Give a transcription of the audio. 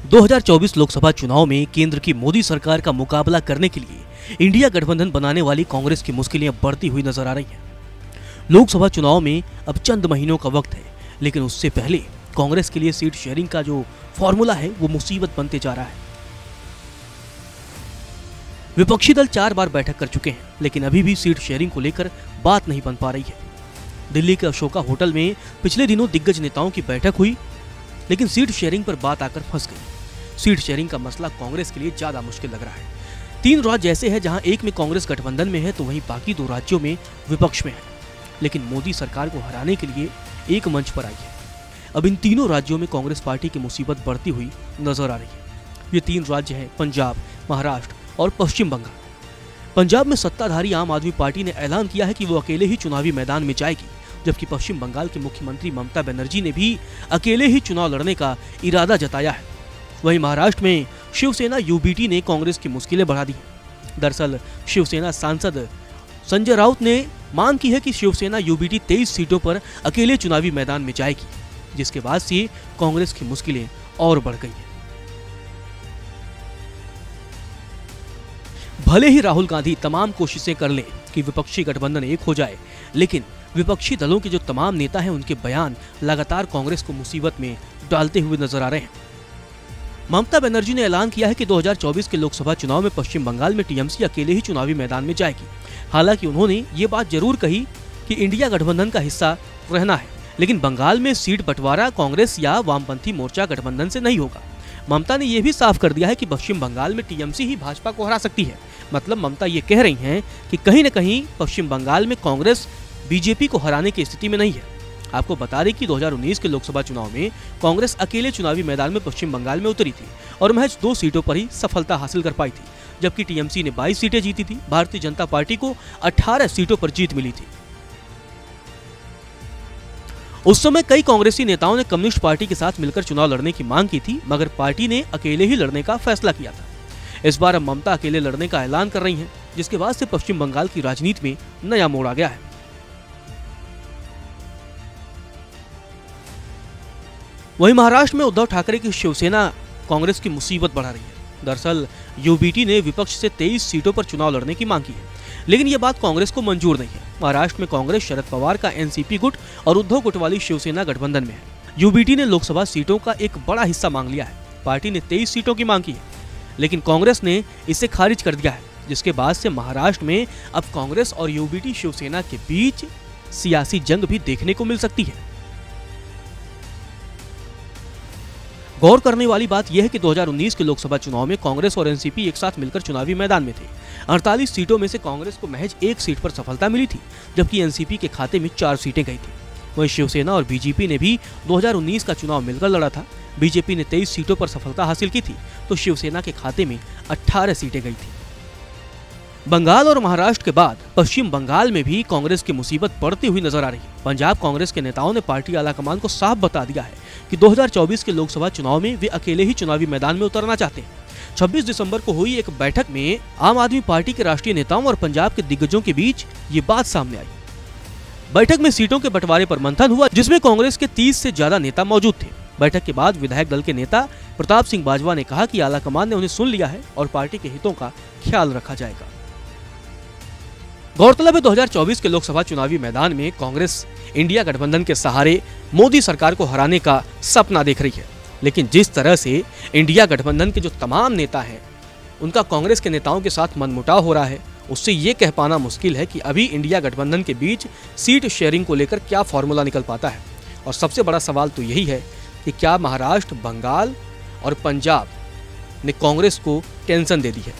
2024 लोकसभा चुनाव में केंद्र की मोदी सरकार का मुकाबला करने के लिए इंडिया गठबंधन बनाने वाली कांग्रेस की मुश्किलें बढ़ती हुई नजर आ रही हैं। लोकसभा चुनाव में अब चंद महीनों का वक्त है, लेकिन उससे पहले कांग्रेस के लिए सीट शेयरिंग का जो फॉर्मूला है वो मुसीबत बनते जा रहा है। विपक्षी दल 4 बार बैठक कर चुके हैं, लेकिन अभी भी सीट शेयरिंग को लेकर बात नहीं बन पा रही है। दिल्ली के अशोका होटल में पिछले दिनों दिग्गज नेताओं की बैठक हुई, लेकिन सीट शेयरिंग पर बात आकर फंस गई। सीट शेयरिंग का मसला कांग्रेस के लिए ज्यादा मुश्किल लग रहा है। 3 राज्य ऐसे हैं जहां एक में कांग्रेस गठबंधन में है तो वहीं बाकी 2 राज्यों में विपक्ष में है, लेकिन मोदी सरकार को हराने के लिए एक मंच पर आई है। अब इन तीनों राज्यों में कांग्रेस पार्टी की मुसीबत बढ़ती हुई नजर आ रही है। ये 3 राज्य हैं पंजाब, महाराष्ट्र और पश्चिम बंगाल। पंजाब में सत्ताधारी आम आदमी पार्टी ने ऐलान किया है कि वो अकेले ही चुनावी मैदान में जाएगी, जबकि पश्चिम बंगाल के मुख्यमंत्री ममता बनर्जी ने भी अकेले ही चुनाव लड़ने का इरादा जताया है। वहीं महाराष्ट्र में शिवसेना यूबीटी ने कांग्रेस की मुश्किलें बढ़ा दी हैं। दरअसल शिवसेना सांसद संजय राउत ने मांग की है कि शिवसेना यूबीटी 23 सीटों पर अकेले चुनावी मैदान में जाएगी, जिसके बाद से कांग्रेस की मुश्किलें और बढ़ गई हैं। भले ही राहुल गांधी तमाम कोशिशें कर लें कि विपक्षी गठबंधन एक हो जाए, लेकिन विपक्षी दलों के जो तमाम नेता हैं उनके बयान लगातार कांग्रेस को मुसीबत में डालते हुए नजर आ रहे हैं। ममता बनर्जी ने ऐलान किया है कि 2024 के लोकसभा चुनाव में पश्चिम बंगाल में टीएमसी अकेले ही चुनावी मैदान में जाएगी। हालांकि उन्होंने ये बात जरूर कही कि इंडिया गठबंधन का हिस्सा रहना है, लेकिन बंगाल में सीट बंटवारा कांग्रेस या वामपंथी मोर्चा गठबंधन से नहीं होगा। ममता ने यह भी साफ कर दिया है कि पश्चिम बंगाल में टीएमसी ही भाजपा को हरा सकती है। मतलब ममता ये कह रही हैं कि कहीं न कहीं पश्चिम बंगाल में कांग्रेस बीजेपी को हराने की स्थिति में नहीं है। आपको बता दें कि 2019 के लोकसभा चुनाव में कांग्रेस अकेले चुनावी मैदान में पश्चिम बंगाल में उतरी थी और महज 2 सीटों पर ही सफलता हासिल कर पाई थी, जबकि टीएमसी ने 22 सीटें जीती थी। भारतीय जनता पार्टी को 18 सीटों पर जीत मिली थी। उस समय कई कांग्रेसी नेताओं ने कम्युनिस्ट पार्टी के साथ मिलकर चुनाव लड़ने की मांग की थी, मगर पार्टी ने अकेले ही लड़ने का फैसला किया था। इस बार अब ममता अकेले लड़ने का ऐलान कर रही हैं, जिसके बाद से पश्चिम बंगाल की राजनीति में नया मोड़ आ गया है। वहीं महाराष्ट्र में उद्धव ठाकरे की शिवसेना कांग्रेस की मुसीबत बढ़ा रही है। दरअसल यूबीटी ने विपक्ष से 23 सीटों पर चुनाव लड़ने की मांग की है, लेकिन यह बात कांग्रेस को मंजूर नहीं है। महाराष्ट्र में कांग्रेस शरद पवार का एनसीपी गुट और उद्धव गुट वाली शिवसेना गठबंधन में है। यूबीटी ने लोकसभा सीटों का एक बड़ा हिस्सा मांग लिया है। पार्टी ने 23 सीटों की मांग की है, लेकिन कांग्रेस ने इसे खारिज कर दिया है, जिसके बाद से महाराष्ट्र में अब कांग्रेस और यूबीटी शिवसेना के बीच सियासी जंग भी देखने को मिल सकती है। गौर करने वाली बात यह है कि 2019 के लोकसभा चुनाव में कांग्रेस और एनसीपी एक साथ मिलकर चुनावी मैदान में थे। 48 सीटों में से कांग्रेस को महज 1 सीट पर सफलता मिली थी, जबकि एनसीपी के खाते में 4 सीटें गई थी। वहीं शिवसेना और बीजेपी ने भी 2019 का चुनाव मिलकर लड़ा था। बीजेपी ने 23 सीटों पर सफलता हासिल की थी, तो शिवसेना के खाते में 18 सीटें गई थी। बंगाल और महाराष्ट्र के बाद पश्चिम बंगाल में भी कांग्रेस की मुसीबत बढ़ती हुई नजर आ रही है। पंजाब कांग्रेस के नेताओं ने पार्टी आलाकमान को साफ बता दिया है कि 2024 के लोकसभा चुनाव में वे अकेले ही चुनावी मैदान में उतरना चाहते हैं। 26 दिसंबर को हुई एक बैठक में आम आदमी पार्टी के राष्ट्रीय नेताओं और पंजाब के दिग्गजों के बीच ये बात सामने आई। बैठक में सीटों के बंटवारे पर मंथन हुआ, जिसमें कांग्रेस के 30 से ज्यादा नेता मौजूद थे। बैठक के बाद विधायक दल के नेता प्रताप सिंह बाजवा ने कहा कि आलाकमान ने उन्हें सुन लिया है और पार्टी के हितों का ख्याल रखा जाएगा। गौरतलब है 2024 के लोकसभा चुनावी मैदान में कांग्रेस इंडिया गठबंधन के सहारे मोदी सरकार को हराने का सपना देख रही है, लेकिन जिस तरह से इंडिया गठबंधन के जो तमाम नेता हैं उनका कांग्रेस के नेताओं के साथ मनमुटाव हो रहा है, उससे ये कह पाना मुश्किल है कि अभी इंडिया गठबंधन के बीच सीट शेयरिंग को लेकर क्या फॉर्मूला निकल पाता है। और सबसे बड़ा सवाल तो यही है कि क्या महाराष्ट्र, बंगाल और पंजाब ने कांग्रेस को टेंशन दे दी है।